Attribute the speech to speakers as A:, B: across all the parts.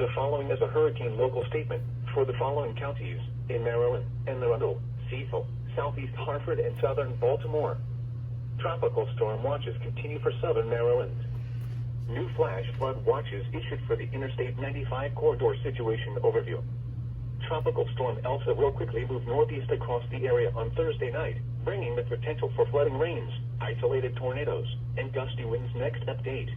A: The following is a hurricane local statement for the following counties in Maryland, Anne Arundel, Cecil, Southeast Hartford, and Southern Baltimore. Tropical storm watches continue for Southern Maryland. New flash flood watches issued for the Interstate 95 corridor situation overview. Tropical storm Elsa will quickly move northeast across the area on Thursday night, bringing the potential for flooding rains, isolated tornadoes, and gusty winds. Next update.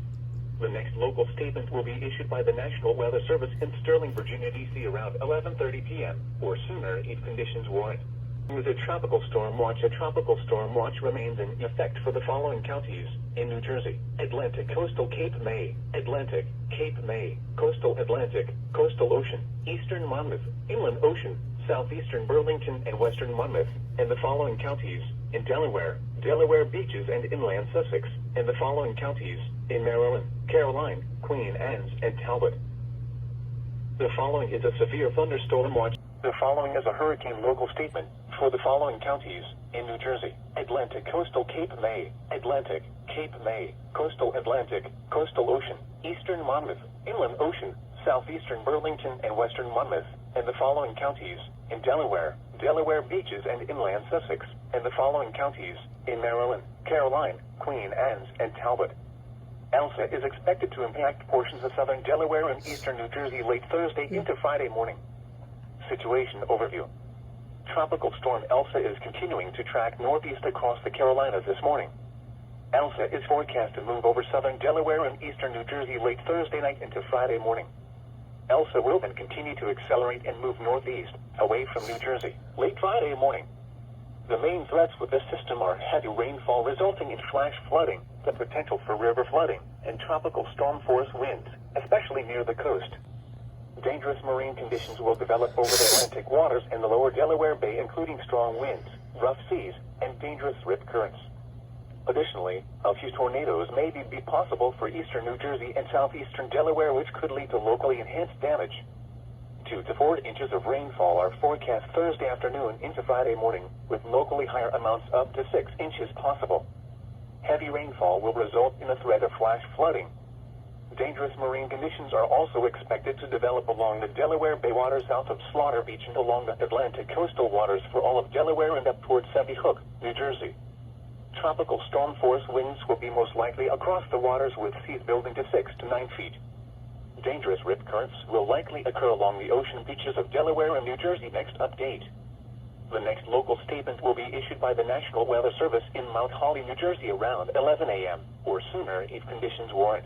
A: The next local statement will be issued by the National Weather Service in Sterling, Virginia, D.C. around 11:30 p.m. or sooner if conditions warrant. With a tropical storm watch remains in effect for the following counties in New Jersey: Atlantic, Coastal Cape May, Atlantic, Cape May, Coastal Atlantic, Coastal Ocean, Eastern Monmouth, Inland Ocean, Southeastern Burlington, and Western Monmouth, and the following counties in Delaware, Delaware Beaches, and Inland Sussex, and the following counties in Maryland, Caroline, Queen Anne's, and Talbot. The following is a severe thunderstorm watch. The following is a hurricane local statement for the following counties in New Jersey: Atlantic, Coastal Cape May, Atlantic, Cape May, Coastal Atlantic, Coastal Ocean, Eastern Monmouth, Inland Ocean, Southeastern Burlington, and Western Monmouth, and the following counties in Delaware, Delaware Beaches, and Inland Sussex, and the following counties in Maryland, Caroline, Queen Anne's, and Talbot. Elsa is expected to impact portions of southern Delaware and eastern New Jersey late Thursday into Friday morning. Situation overview. Tropical storm Elsa is continuing to track northeast across the Carolinas this morning. Elsa is forecast to move over southern Delaware and eastern New Jersey late Thursday night into Friday morning. Elsa will then continue to accelerate and move northeast, away from New Jersey, late Friday morning. The main threats with this system are heavy rainfall resulting in flash flooding, the potential for river flooding, and tropical storm force winds, especially near the coast. Dangerous marine conditions will develop over the Atlantic waters and the lower Delaware Bay, including strong winds, rough seas, and dangerous rip currents. Additionally, a few tornadoes may be possible for eastern New Jersey and southeastern Delaware, which could lead to locally enhanced damage. 2 to 4 inches of rainfall are forecast Thursday afternoon into Friday morning, with locally higher amounts up to 6 inches possible. Heavy rainfall will result in a threat of flash flooding. Dangerous marine conditions are also expected to develop along the Delaware Bay waters south of Slaughter Beach and along the Atlantic coastal waters for all of Delaware and up towards Sandy Hook, New Jersey. Tropical storm force winds will be most likely across the waters, with seas building to 6 to 9 feet. Dangerous rip currents will likely occur along the ocean beaches of Delaware and New Jersey. Next update. The next local statement will be issued by the National Weather Service in Mount Holly, New Jersey around 11 a.m. or sooner if conditions warrant.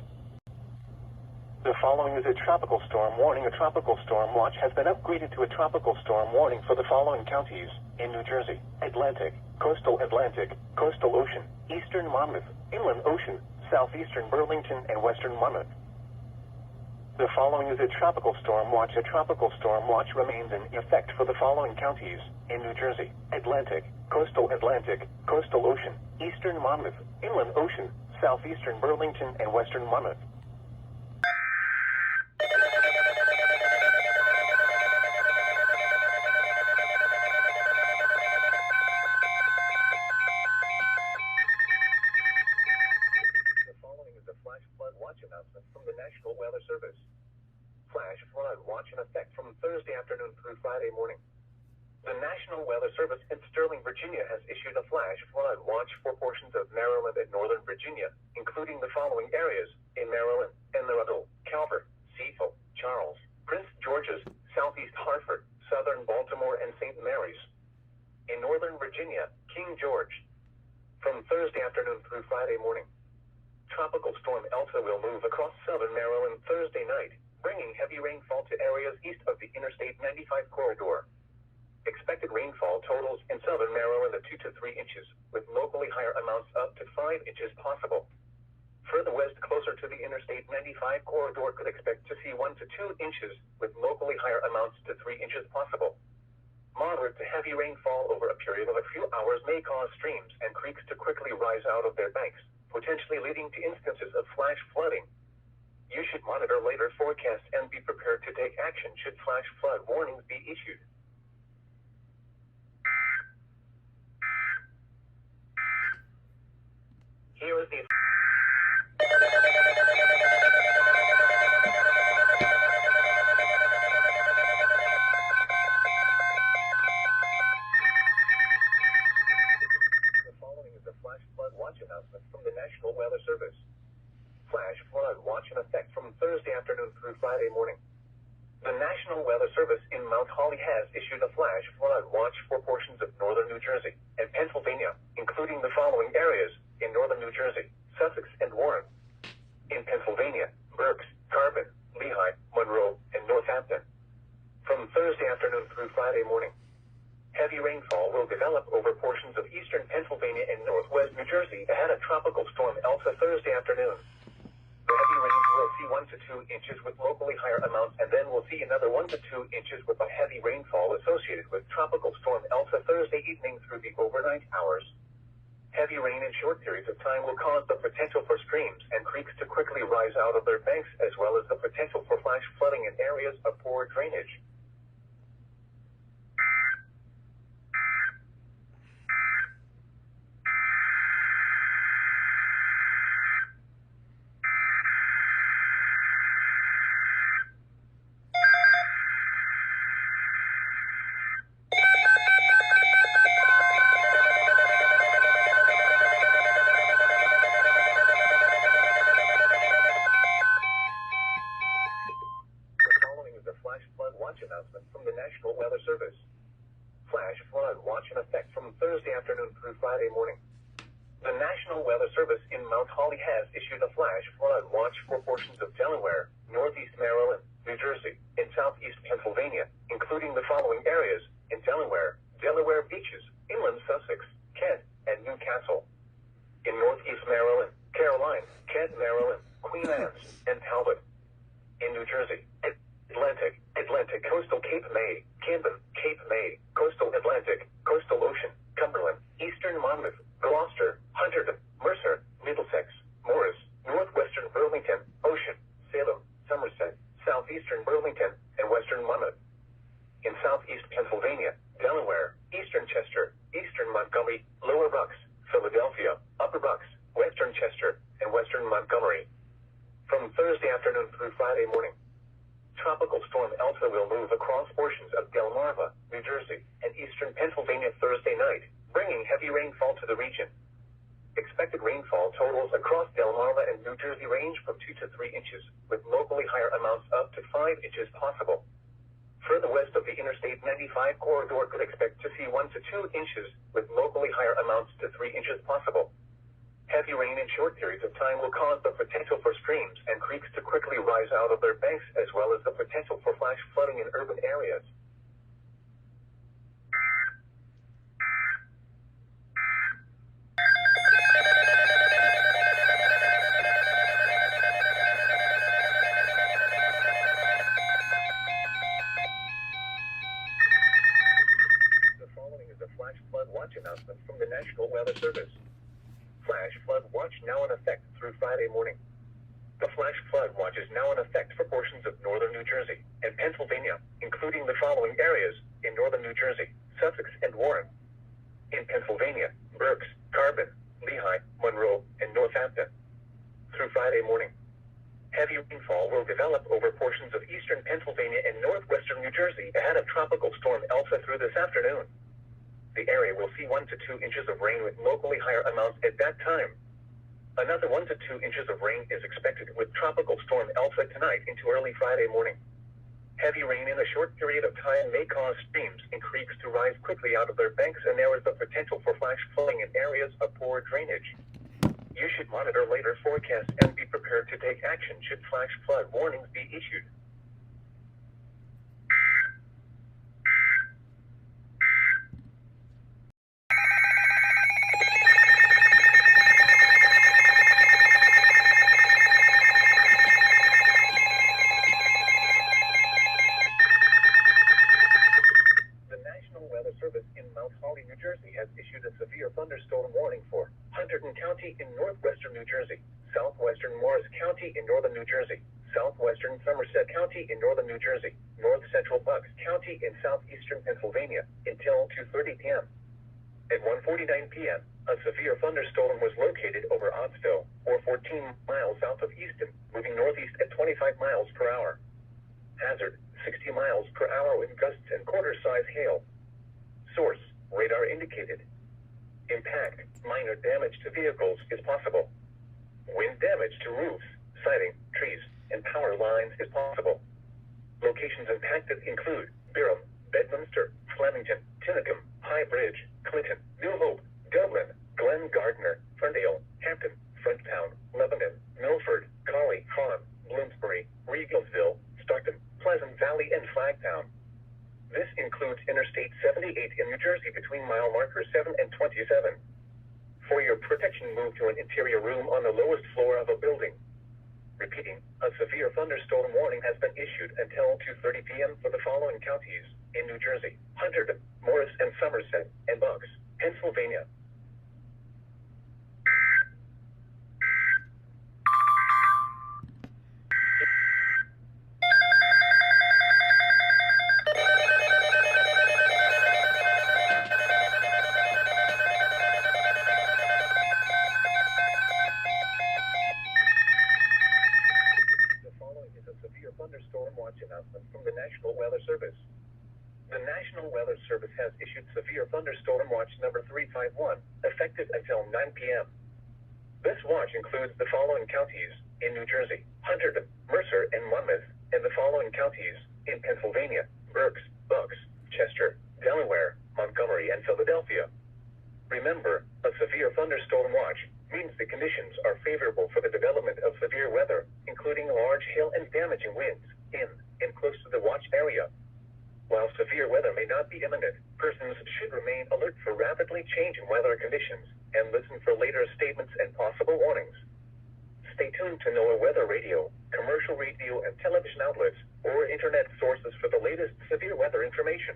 A: The following is a tropical storm warning. A tropical storm watch has been upgraded to a tropical storm warning for the following counties in New Jersey: Atlantic, Coastal Atlantic, Coastal Ocean, Eastern Monmouth, Inland Ocean, Southeastern Burlington, and Western Monmouth. The following is a tropical storm watch. A tropical storm watch remains in effect for the following counties in New Jersey: Atlantic, Coastal Atlantic, Coastal Ocean, Eastern Monmouth, Inland Ocean, Southeastern Burlington, and Western Monmouth. Flash flood watch announcement from the National Weather Service. Flash flood watch in effect from Thursday afternoon through Friday morning. The National Weather Service in Sterling, Virginia has issued a flash flood watch for portions of Maryland and Northern Virginia, including the following areas in Maryland: Anne Arundel, Calvert, Cecil, Charles, Prince George's, Southeast Hartford, Southern Baltimore, and St. Mary's. In Northern Virginia, King George. From Thursday afternoon through Friday morning. Tropical storm Elsa will move across southern Maryland Thursday night, bringing heavy rainfall to areas east of the Interstate 95 corridor. Expected rainfall totals in southern Maryland of 2 to 3 inches, with locally higher amounts up to 5 inches possible. Further west, closer to the Interstate 95 corridor, could expect to see 1 to 2 inches, with locally higher amounts to 3 inches possible. Moderate to heavy rainfall over a period of a few hours may cause streams and creeks to quickly rise out of their banks, potentially leading to instances of flash flooding. You should monitor later forecasts and be prepared to take action should flash flood warnings be issued. Here is the watch announcement from the National Weather Service. Flash flood watch in effect from Thursday afternoon through Friday morning. The National Weather Service in Mount Holly has issued a flash flood watch for portions of northern New Jersey and Pennsylvania, including the following areas in northern New Jersey: Sussex and Warren. In Pennsylvania, Berks, Carbon, Lehigh, Monroe, and Northampton. From Thursday afternoon through Friday morning, heavy rainfall will develop over portions of eastern Pennsylvania and northwest New Jersey ahead of Tropical Storm Elsa Thursday afternoon. The heavy rains will see 1 to 2 inches with locally higher amounts, and then we'll see another 1 to 2 inches with a heavy rainfall associated with Tropical Storm Elsa Thursday evening through the overnight hours. Heavy rain in short periods of time will cause the potential for streams and creeks to quickly rise out of their banks, as well as the potential for flash flooding in areas of poor drainage. Announcement from the National Weather Service. Flash flood watch in effect from Thursday afternoon through Friday morning. The National Weather Service in Mount Holly has issued a flash flood watch for portions of Delaware, northeast Maryland, New Jersey, and southeast Pennsylvania, including the following areas in Delaware: Delaware Beaches, inland Sussex, Kent, and Newcastle. In northeast Maryland, Caroline, Kent, Maryland, Queen Anne's, and Talbot. In New Jersey, Atlantic, coastal Cape May, Camden, Cape May, coastal Atlantic, coastal Ocean, Cumberland, eastern Monmouth, Gloucester, Hunterdon, Mercer, Middlesex, Morris, northwestern Burlington, Ocean, Salem, Somerset, southeastern Burlington, and western Monmouth. In southeast Pennsylvania, Delaware, eastern Chester, eastern Montgomery, lower Bucks, Philadelphia, upper Bucks, western Chester, and western Montgomery. From Thursday afternoon through Friday morning, Tropical Storm Elsa will move across portions of Delmarva, New Jersey, and eastern Pennsylvania Thursday night, bringing heavy rainfall to the region. Expected rainfall totals across Delmarva and New Jersey range from 2 to 3 inches, with locally higher amounts up to 5 inches possible. Further west of the Interstate 95 corridor could expect to see 1 to 2 inches, with locally higher amounts to 3 inches possible. Heavy rain in short periods of time will cause the potential for streams and creeks to quickly rise out of their banks, as well as the potential for flash flooding in urban areas. The following is a flash flood watch announcement from the National Weather Service. Flash flood watch now in effect through Friday morning. The flash flood watch is now in effect for portions of northern New Jersey and Pennsylvania, including the following areas in northern New Jersey: Sussex and Warren. In Pennsylvania, Berks, Carbon, Lehigh, Monroe, and Northampton. Through Friday morning, heavy rainfall will develop over portions of eastern Pennsylvania and northwestern New Jersey ahead of Tropical Storm Elsa through this afternoon. The area will see 1 to 2 inches of rain with locally higher amounts at that time. Another 1 to 2 inches of rain is expected with Tropical Storm Elsa tonight into early Friday morning. Heavy rain in a short period of time may cause streams and creeks to rise quickly out of their banks, and there is the potential for flash flooding in areas of poor drainage. You should monitor later forecasts and be prepared to take action should flash flood warnings be issued. New Jersey has issued a severe thunderstorm warning for Hunterdon County in northwestern New Jersey, southwestern Morris County in northern New Jersey, southwestern Somerset County in northern New Jersey, north central Bucks County in southeastern Pennsylvania until 2:30 p.m. At 1:49 p.m., a severe thunderstorm was located over Ottsville, or 14 miles south of Easton, moving northeast at 25 miles per hour. Hazard, 60 miles per hour with gusts and quarter-size hail. Source, radar indicated. Impact, minor damage to vehicles is possible. Wind damage to roofs, siding, trees, and power lines is possible. Locations impacted include Birham, Bedminster, Flemington, Tinicum, High Bridge, Clinton, New Hope, Dublin, Glen Gardner, Ferndale, Hampton, Fronttown, Lebanon, Milford, Collie, Fawn, Bloomsbury, Regalsville, Stockton, Pleasant Valley, and Flagtown. This includes Interstate 78 in New Jersey between mile markers 7 and 27. For your protection, move to an interior room on the lowest floor of a building. Repeating, a severe thunderstorm warning has been issued until 2:30 p.m. for the following counties in New Jersey: Hunterdon, Morris and Somerset, and Bucks, Pennsylvania. Thunderstorm watch announcement from the National Weather Service. The National Weather Service has issued severe thunderstorm watch number 351, effective until 9 p.m. This watch includes the following counties in New Jersey: Hunterdon, Mercer, and Monmouth, and the following counties in Pennsylvania: Berks, Bucks, Chester, Delaware, Montgomery, and Philadelphia. Remember, a severe thunderstorm watch means the conditions are favorable for the development of severe weather, including large hail and damaging winds, in and close to the watch area. While severe weather may not be imminent, persons should remain alert for rapidly changing weather conditions, and listen for later statements and possible warnings. Stay tuned to NOAA Weather Radio, commercial radio and television outlets, or internet sources for the latest severe weather information.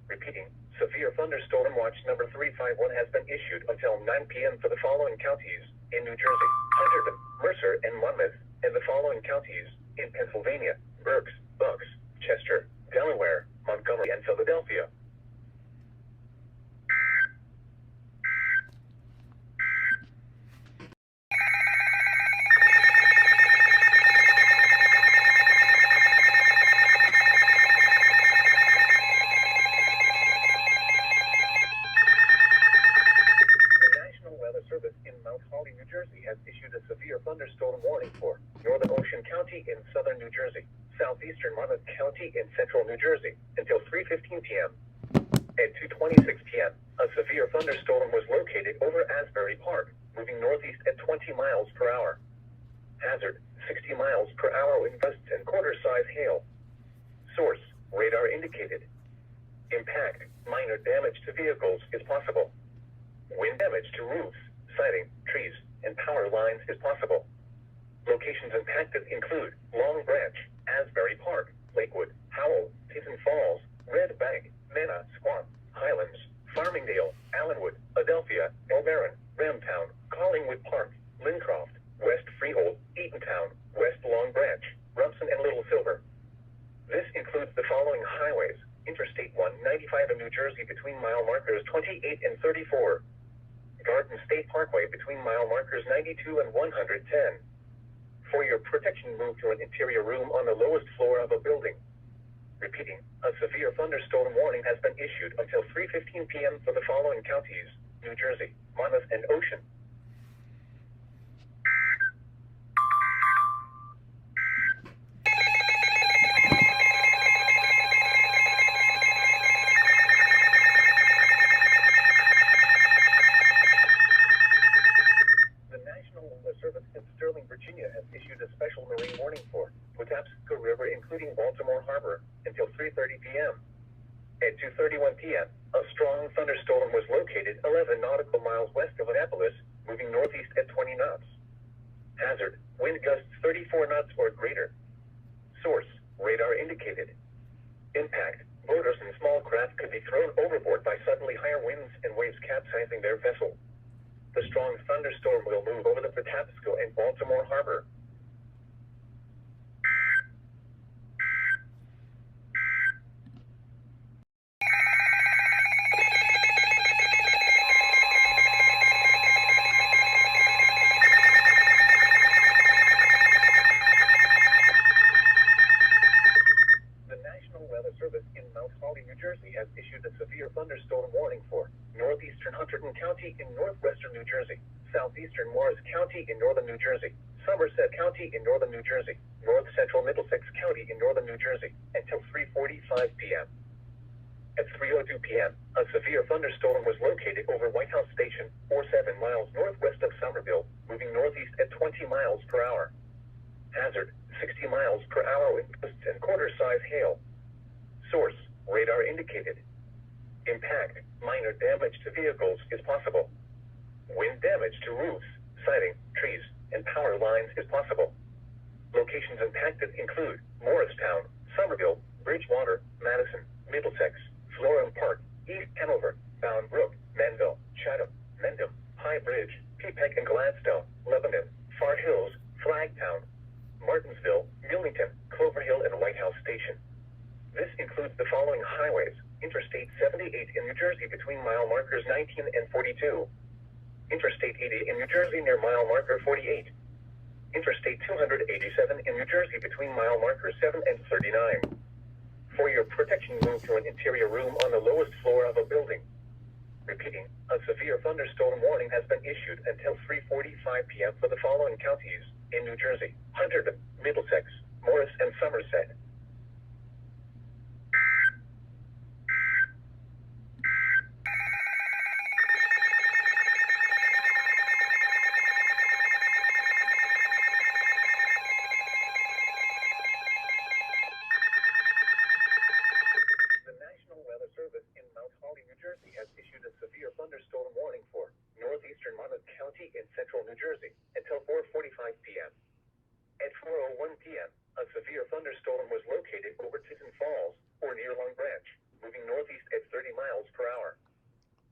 A: Repeating, severe thunderstorm watch number 351 has been issued until 9 p.m. for the following counties in New Jersey: Hunterdon, Mercer, and Monmouth, and the following counties in Pennsylvania: Berks, Bucks, Chester, Delaware, Montgomery, and Philadelphia. Has issued a severe thunderstorm warning for Northern Ocean County in southern New Jersey, southeastern Monmouth County in central New Jersey, until 3:15 p.m. At 2:26 p.m., a severe thunderstorm was located over Asbury Park, moving northeast at 20 miles per hour. Hazard, 60 miles per hour wind gusts and quarter-size hail. Source, radar indicated. Impact, minor damage to vehicles is possible. Wind damage to roofs, siding, trees, and power lines is possible. Locations impacted include Long Branch, Asbury Park, Lakewood, Howell, Teton Falls, Red Bank, Manna, Squam, Highlands, Farmingdale, Allenwood, Adelphia, Elbaron, Ramtown, Collingwood Park, Lincroft, West Freehold, Eatontown, West Long Branch, Rumson, and Little Silver. This includes the following highways: Interstate 195 in New Jersey between mile markers 28 and 34. Garden State Parkway between mile markers 92 and 110. For your protection, move to an interior room on the lowest floor of a building. Repeating, a severe thunderstorm warning has been issued until 3:15 p.m. for the following counties: New Jersey, Monmouth, and Ocean. Virginia has issued a special marine warning for Patapsco River, including Baltimore Harbor, until 3:30 p.m. At 2:31 p.m., a strong thunderstorm was located 11 nautical miles west of Annapolis, moving northeast at 20 knots. Hazard, wind gusts 34 knots or greater. Source, radar indicated. Impact, boaters and small craft could be thrown overboard by suddenly higher winds and waves capsizing their vessel. The strong thunderstorm will move over the Patapsco and Baltimore Harbor. The National Weather Service in Mount Holly, New Jersey has issued a severe thunderstorm warning for northeastern Hunterdon County County in northwestern New Jersey, southeastern Morris County in northern New Jersey, Somerset County in northern New Jersey, north central Middlesex County in northern New Jersey, until 3:45 p.m. At 3:02 p.m., a severe thunderstorm was located over White House Station, 7 miles northwest of Somerville, moving northeast at 20 miles per hour. Hazard, 60 miles per hour wind gusts and quarter-size hail. Source, radar indicated. Impact, minor damage to vehicles is possible. Wind damage to roofs, siding, trees, and power lines is possible. Locations impacted include Morristown, Somerville, Bridgewater, Madison, Middlesex, Florham Park, East Hanover, Bound Brook, Manville, Chatham, Mendham, High Bridge, Peapack and Gladstone, Lebanon, Far Hills, Flagtown, Martinsville, Millington, Clover Hill, and White House Station. This includes the following highways: Interstate 78 in New Jersey between mile markers 19 and 42. Interstate 80 in New Jersey near mile marker 48. Interstate 287 in New Jersey between mile markers 7 and 39. For your protection, move to an interior room on the lowest floor of a building. Repeating, a severe thunderstorm warning has been issued until 3:45 p.m. for the following counties in New Jersey: Hunterdon, Middlesex, Morris, and Somerset. In central New Jersey until 4:45 p.m. At 4:01 p.m., a severe thunderstorm was located over Tinton Falls or near Long Branch, moving northeast at 30 miles per hour.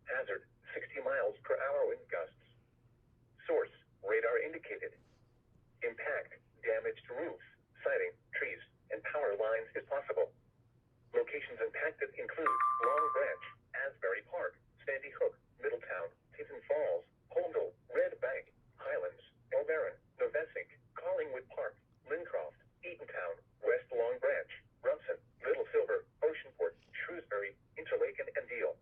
A: Hazard, 60 miles per hour wind gusts. Source, radar indicated. Impact, damage to roofs, siding, trees, and power lines is possible. Locations impacted include Long Branch, Asbury Park, Sandy Hook, Middletown, Tinton Falls, Holmdel, Red Bank, Highlands, Elbaron, Novesink, Collingwood Park, Lincroft, Eatontown, West Long Branch, Rumson, Little Silver, Oceanport, Shrewsbury, Interlaken, and Deal.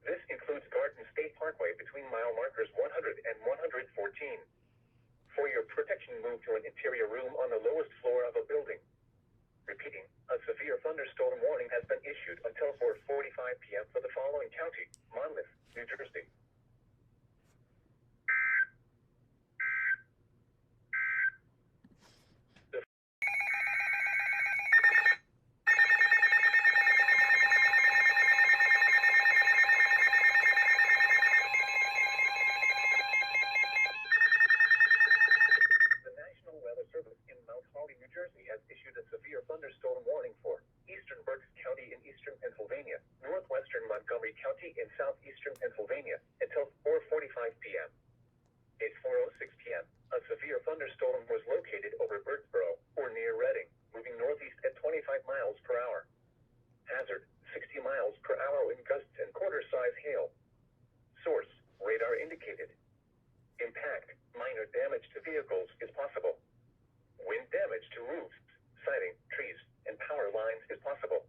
A: This includes Garden State Parkway between mile markers 100 and 114. For your protection, move to an interior room on the lowest floor of a building. Repeating, a severe thunderstorm warning has been issued until 4:45 p.m. for the following county: Monmouth, New Jersey. Thunderstorm warning for eastern Berks County in eastern Pennsylvania, northwestern Montgomery County in southeastern Pennsylvania until 4:45 p.m. At 4:06 p.m., a severe thunderstorm was located over Birdsboro or near Reading, moving northeast at 25 miles per hour. Hazard, 60 miles per hour wind gusts and quarter-size hail. Source, radar indicated. Impact, minor damage to vehicles is possible. Wind damage to roofs, siding, trees, and power lines is possible.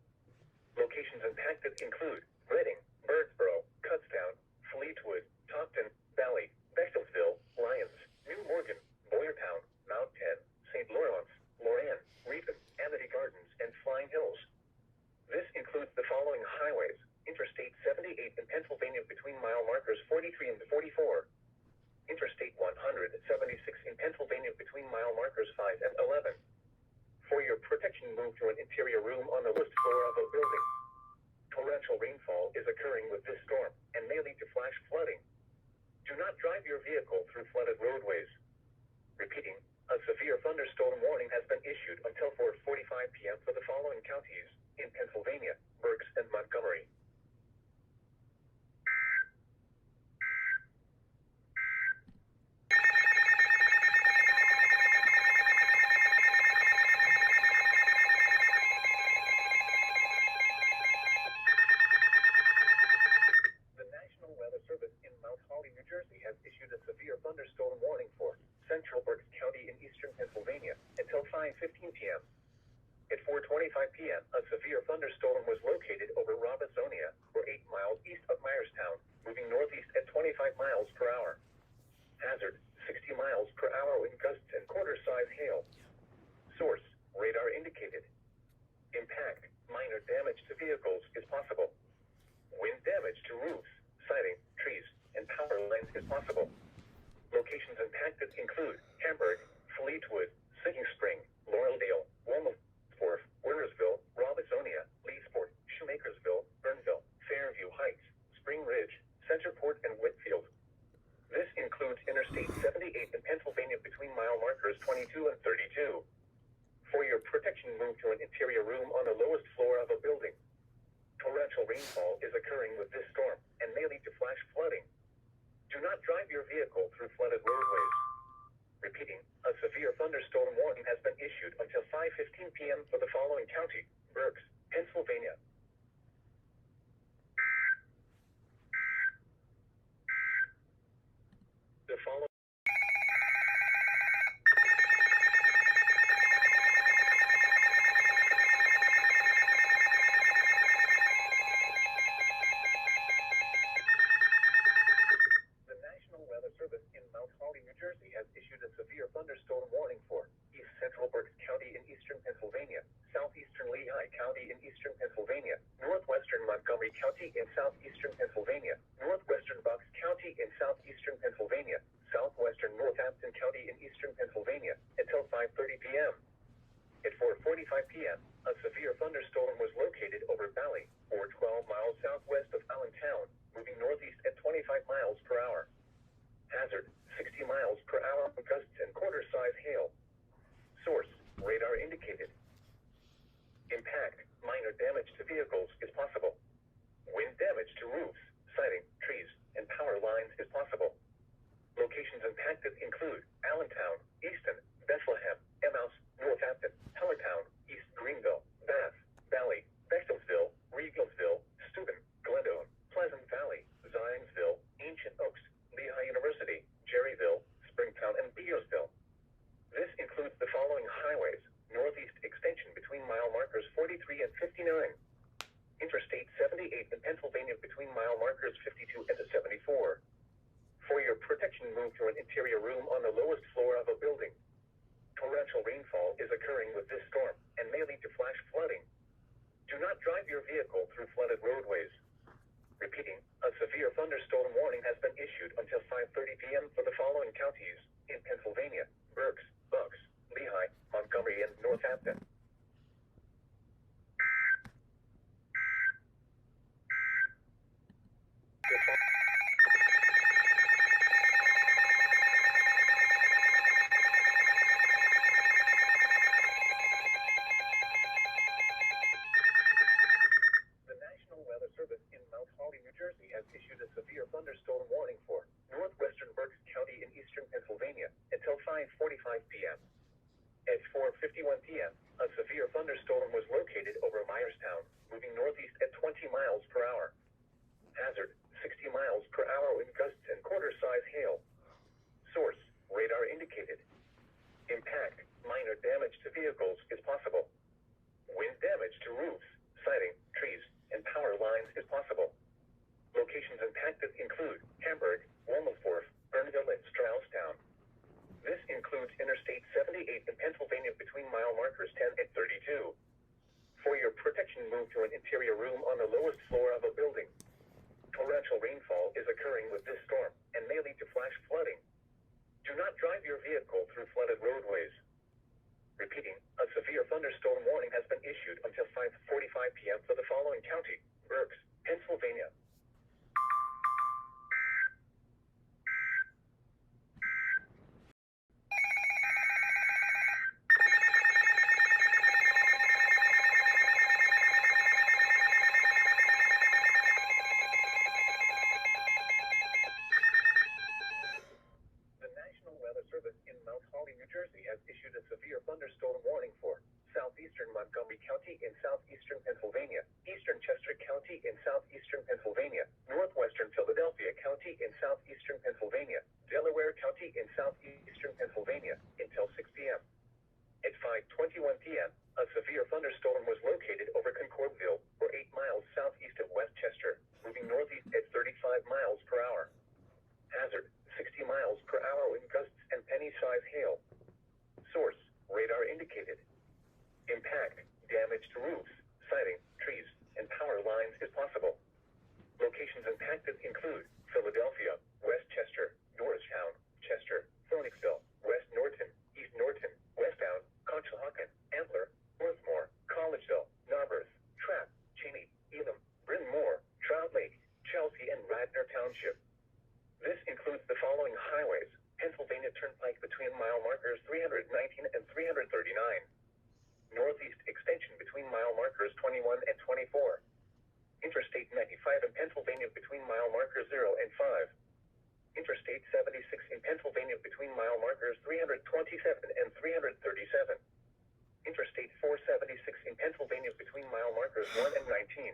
A: Locations impacted include Reading, Birdsboro, Kutztown, Fleetwood, Topton, Valley, Bechtelsville, Lyons, New Morgan, Boyertown, Mount Penn, St. Lawrence, Loran, Reefen, Amity Gardens, and Flying Hills. This includes the following highways: Interstate 78 in Pennsylvania between mile markers 43 and 44. Interstate 176 in Pennsylvania between mile markers 5 and 11. For your protection, move to an interior room on the lowest floor of a building. Torrential rainfall is occurring with this storm and may lead to flash flooding. Do not drive your vehicle through flooded roadways. Repeating, a severe thunderstorm warning has been issued until 4:45 p.m. for the following counties in Pennsylvania: Berks and Montgomery. Has issued a severe thunderstorm warning for central Berks County in eastern Pennsylvania until 5:15 p.m. At 4:25 p.m., a severe thunderstorm was located over Robertsonia Locations impacted include Hamburg, Fleetwood, Sinking Spring, Laureldale, Wilmsforth, Wernersville, Robertsonia, Leesport, Shoemakersville, Burnville, Fairview Heights, Spring Ridge, Centerport, and Whitfield. This includes Interstate 78 in Pennsylvania between mile markers 22 and 32. For your protection, move to an interior room on the lowest floor of a building. Torrential rainfall is occurring with this storm and may lead to flash flooding. Do not drive your vehicle through flooded roadways. Repeating, a severe thunderstorm warning has been issued until 5:15 p.m. for the following county: Berks, Pennsylvania. The following has issued a severe thunderstorm warning for East Central Berks County in eastern Pennsylvania, southeastern Lehigh County in eastern Pennsylvania, northwestern Montgomery County in southeastern Pennsylvania, northwestern Bucks County in southeastern Pennsylvania, southwestern Northampton County in eastern Pennsylvania, until 5:30 p.m. At 4:45 p.m., a severe thunderstorm was located over Valley, or 12 miles southwest of Allentown, moving northeast at 25 miles per hour. Hazard, 60 miles per hour gusts and quarter-size hail. Source, radar indicated. Impact, minor damage to vehicles is possible. Wind damage to roofs, siding, trees, and power lines is possible. Locations impacted include Allentown, Easton, Bethlehem, Emmaus, Northampton, Hellertown, East Greenville, Bath, Valley, Bechtelsville, Regalsville, Steuben, Glendon, Pleasant Valley, Zionsville, Ancient Oaks, Lehigh University, Jerryville, Springtown, and Bearsville. This includes the following highways: northeast extension between mile markers 43 and 59. Interstate 78 in Pennsylvania between mile markers 52 and 74. For your protection, move to an interior room on the lowest floor of a building. Torrential rainfall is occurring with this storm and may lead to flash flooding. Do not drive your vehicle through flooded roadways. Repeating, a severe thunderstorm warning has been issued until 5:30 p.m. for the following counties in Pennsylvania: Berks, Bucks, Lehigh, Montgomery, and Northampton. Has issued a severe thunderstorm warning for northwestern Berks County in eastern Pennsylvania until 5:45 p.m. At 4:51 p.m., a severe thunderstorm was located over Myerstown, moving northeast at 20 miles per hour. Hazard, 60 miles per hour wind gusts and quarter-size hail. Source, radar indicated. Impact, minor damage to vehicles is possible. Wind damage to roofs, siding, trees, and power lines is possible. Locations impacted include Hamburg, Wilmsforth, Burnville, and Strausstown. This includes Interstate 78 in Pennsylvania between mile markers 10 and 32. For your protection, move to an interior room on the lowest floor of a building. Torrential rainfall is occurring with this storm and may lead to flash flooding. Do not drive your vehicle through flooded roadways. Repeating, a severe thunderstorm warning has been issued until 5:45 p.m. for the following county: Berks, Pennsylvania. Has issued a severe thunderstorm warning for southeastern Montgomery County in southeastern Pennsylvania, eastern Chester County in southeastern Pennsylvania, northwestern Philadelphia County in southeastern Pennsylvania, Delaware County in southeastern Pennsylvania, until 6 p.m. At 5:21 p.m., a severe thunderstorm was located over Concordville, or 8 miles southeast of Westchester, moving northeast at 35 miles per hour. Hazard, 60 miles per hour wind gusts and penny-size hail. Source, radar indicated. Impact, damage to roofs, siding, trees, and power lines is possible. Locations impacted include Philadelphia, Westchester, Norristown, Chester, mile markers 319 and 339. Northeast extension between mile markers 21 and 24. Interstate 95 in Pennsylvania between mile markers 0 and 5. Interstate 76 in Pennsylvania between mile markers 327 and 337. Interstate 476 in Pennsylvania between mile markers 1 and 19.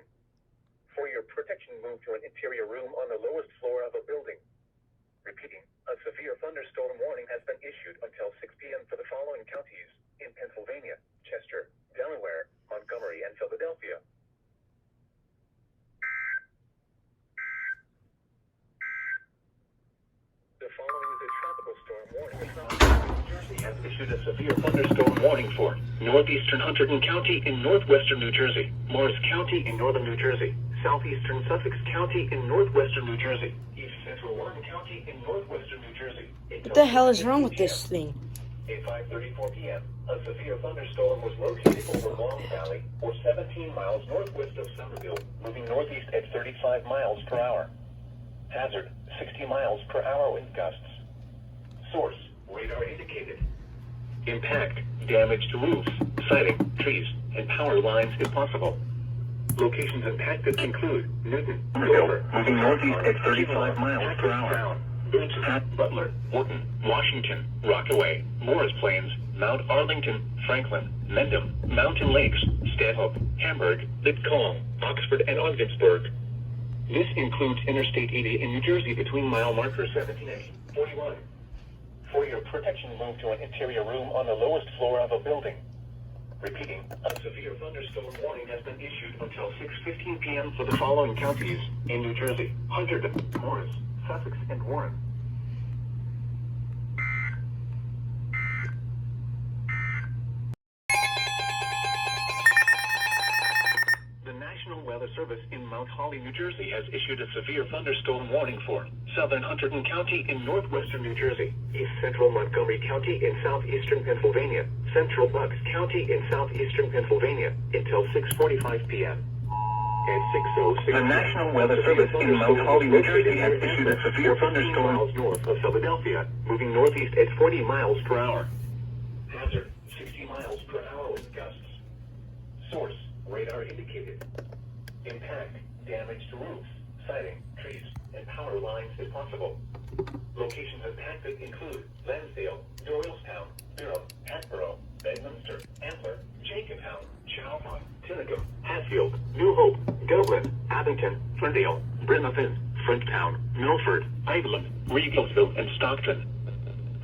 A: For your protection, move to an interior room on the lowest floor of a building. Repeating, a severe thunderstorm warning has been issued until 6 p.m. for the following counties in Pennsylvania: Chester, Delaware, Montgomery, and Philadelphia. The following is a tropical storm warning. New Jersey has issued a severe thunderstorm warning for northeastern Hunterdon County in northwestern New Jersey, Morris County in northern New Jersey, southeastern Sussex County in northwestern New Jersey, east central Warren County in northwestern New Jersey.
B: What the hell is wrong with this thing?
A: At 5:34 p.m., a severe thunderstorm was located over Long Valley, or 17 miles northwest of Somerville, moving northeast at 35 miles per hour. Hazard, 60 miles per hour wind gusts. Source, radar indicated. Impact, damage to roofs, siding, trees, and power lines if possible. Locations impacted include Newton, Dover, moving northeast at 35 miles per hour. Bridgeton, Butler, Wharton, Washington, Rockaway, Morris Plains, Mount Arlington, Franklin, Mendham, Mountain Lakes, Stanhope, Hamburg, Lidcombe, Oxford, and Ogdensburg. This includes Interstate 80 in New Jersey between mile markers 17 and 41. For your protection, move to an interior room on the lowest floor of a building. Repeating, a severe thunderstorm warning has been issued until 6:15 p.m. for the following counties in New Jersey: Hunterdon, Morris, Sussex, and Warren. The National Weather Service in Mount Holly, New Jersey has issued a severe thunderstorm warning for southern Hunterdon County in northwestern New Jersey, east central Montgomery County in southeastern Pennsylvania, central Bucks County in southeastern Pennsylvania, until 6:45 p.m. At 6:06,
C: the National Weather Service in Mount Holly, New Jersey has issued a severe thunderstorm
A: miles north of Philadelphia, moving northeast at 40 miles per hour. Hazard, 60 miles per hour with gusts. Source, radar indicated. Impact, damage to roofs, siding, trees, and power lines if possible. Locations impacted include Lansdale, Doylestown, Durham, Hatboro, Bedminster, Antler, Jenkintown, Chalmont, Tinicum, Hatfield, New Hope, Dublin, Abington, Ferndale, Bremerton, Frenchtown, Milford, Iveland, Regalsville, and Stockton.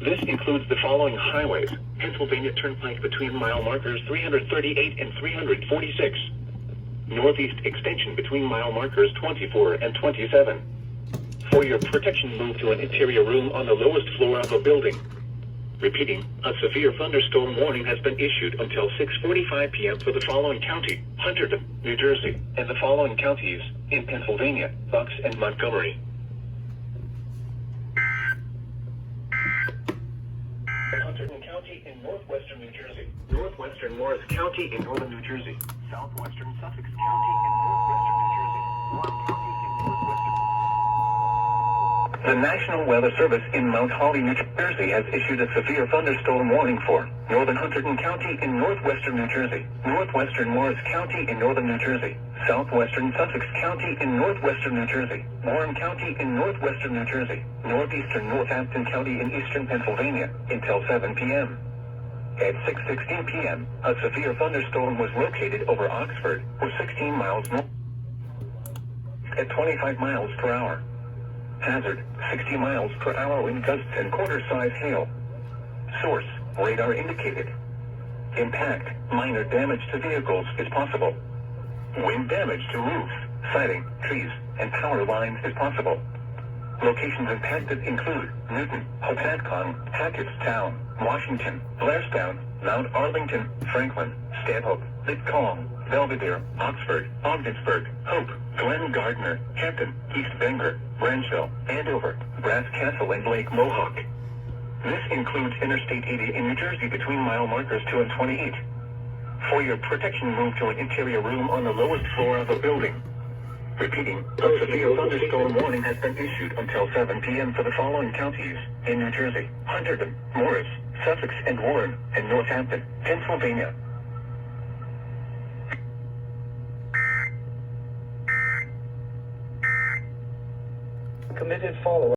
A: This includes the following highways: Pennsylvania Turnpike between mile markers 338 and 346. Northeast extension between mile markers 24 and 27. For your protection, move to an interior room on the lowest floor of a building. Repeating, a severe thunderstorm warning has been issued until 6:45 p.m. for the following county: Hunterdon, New Jersey, and the following counties in Pennsylvania: Bucks and Montgomery. Hunterdon County in northwestern New Jersey, northwestern Morris County in northern New Jersey, southwestern Sussex County in northwestern New Jersey, Warren County in northwestern.
C: The National Weather Service in Mount Holly, New Jersey has issued a severe thunderstorm warning for northern Hunterdon County in northwestern New Jersey, northwestern Morris County in northern New Jersey, southwestern Sussex County in northwestern New Jersey, Warren County in northwestern New Jersey, northeastern Northampton County in eastern Pennsylvania until 7 p.m. At 6:16 p.m., a severe thunderstorm was located over Oxford, or 16 miles north, at 25 miles per hour. Hazard, 60 miles per hour wind gusts and quarter-size hail. Source, radar indicated. Impact, minor damage to vehicles is possible. Wind damage to roofs, siding, trees, and power lines is possible. Locations impacted include Newton, Hopatcong, Hackettstown, Washington, Blairstown, Mount Arlington, Franklin, Stanhope, Lidcombe, Belvedere, Oxford, Ogdensburg, Hope, Glen Gardner, Hampton, East Bangor, Branchville, Andover, Brass Castle, and Lake Mohawk. This includes Interstate 80 in New Jersey between mile markers 2 and 28. For your protection, move to an interior room on the lowest floor of a building. Repeating, a severe thunderstorm warning has been issued until 7 p.m. for the following counties in New Jersey: Hunterdon, Morris, Sussex and Warren, and Northampton, Pennsylvania. Committed follow-up.